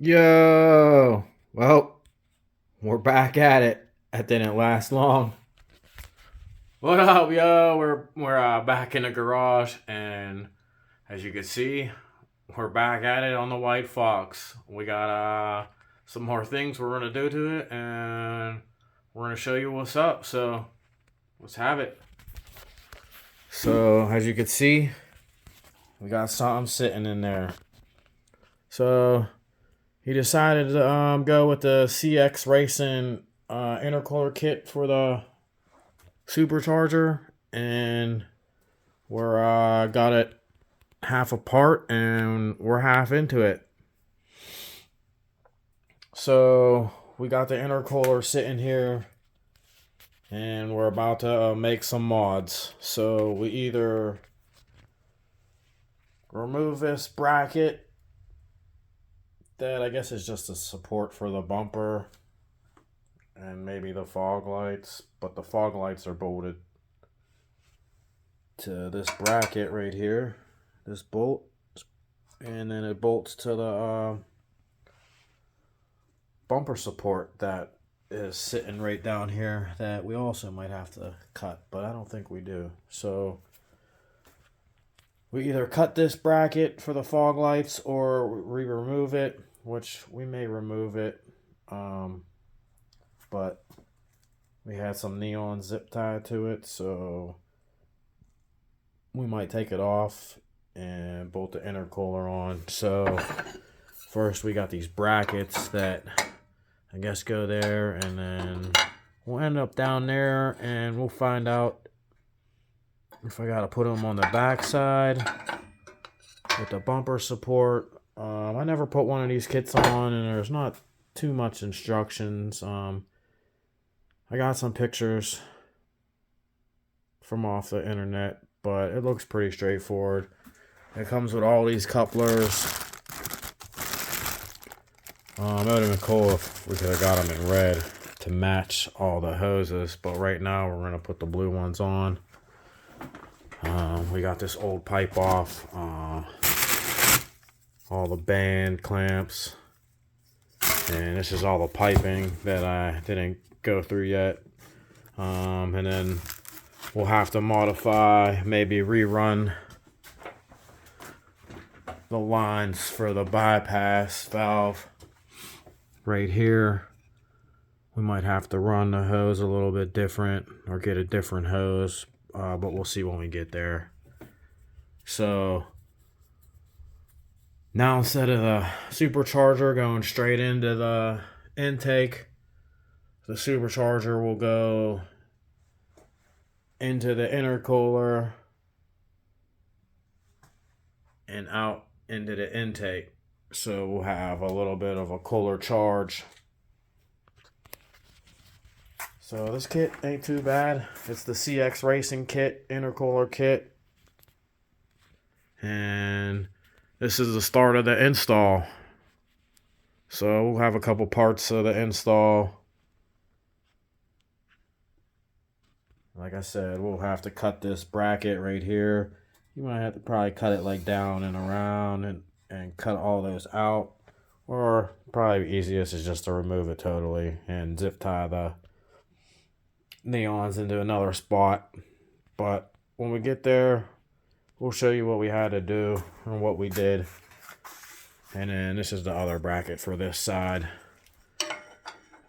Yo, well, we're back at it. That didn't last long. What up, yo? We're back in the garage, and as you can see, we're back at it on the White Fox. We got some more things we're gonna do to it, and we're gonna show you what's up. So let's have it. So as you can see, we got something sitting in there. So he decided to go with the cxracing intercooler kit for the supercharger, and we're got it half apart and we're half into it. So we got the intercooler sitting here and we're about to make some mods. So we either remove this bracket that I guess is just a support for the bumper and maybe the fog lights, but the fog lights are bolted to this bracket right here, this bolt, and then it bolts to the bumper support that is sitting right down here that we also might have to cut, but I don't think we do. So we either cut this bracket for the fog lights or we remove it, which we may remove it, but we had some neon zip tied to it, so we might take it off and bolt the intercooler on. So first we got these brackets that I guess go there, and then we'll end up down there and we'll find out if I gotta put them on the back side with the bumper support. I never put one of these kits on and there's not too much instructions. I got some pictures from off the internet, but it looks pretty straightforward. It comes with all these couplers. It would have been cool if we could have got them in red to match all the hoses, but right now we're going to put the blue ones on. We got this old pipe off, all the band clamps, and this is all the piping that I didn't go through yet. And then we'll have to modify, maybe rerun the lines for the bypass valve right here. We might have to run the hose a little bit different or get a different hose, but we'll see when we get there. So now instead of the supercharger going straight into the intake, the supercharger will go into the intercooler and out into the intake. So we'll have a little bit of a cooler charge. So this kit ain't too bad. It's the cxracing kit, intercooler kit. And this is the start of the install. So we'll have a couple parts of the install. Like I said, we'll have to cut this bracket right here. You might have to probably cut it like down and around and cut all those out. Or probably easiest is just to remove it totally and zip tie the neons into another spot. But when we get there, we'll show you what we had to do and what we did. And then this is the other bracket for this side.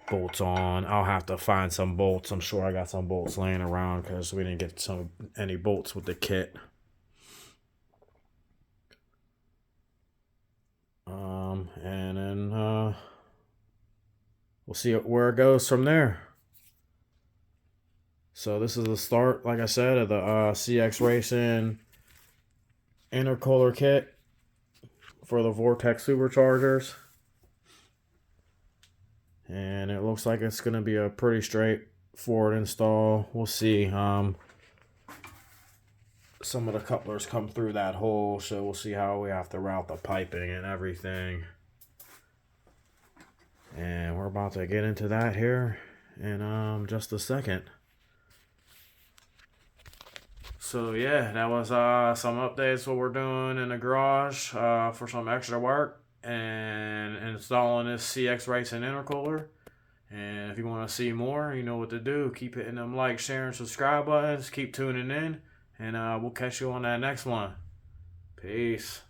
Bolts on. I'll have to find some bolts. I'm sure I got some bolts laying around because we didn't get any bolts with the kit. And then we'll see where it goes from there. So this is the start, like I said, of the cxracing intercooler kit for the vortech superchargers. And it looks like it's going to be a pretty straightforward install. We'll see. Some of the couplers come through that hole, so we'll see how we have to route the piping and everything. And we're about to get into that here in just a second. So yeah, that was some updates what we're doing in the garage for some extra work. and installing this cxracing intercooler. And if you want to see more, you know what to do. Keep hitting them like, share, and subscribe buttons. Keep tuning in. And we'll catch you on that next one. Peace.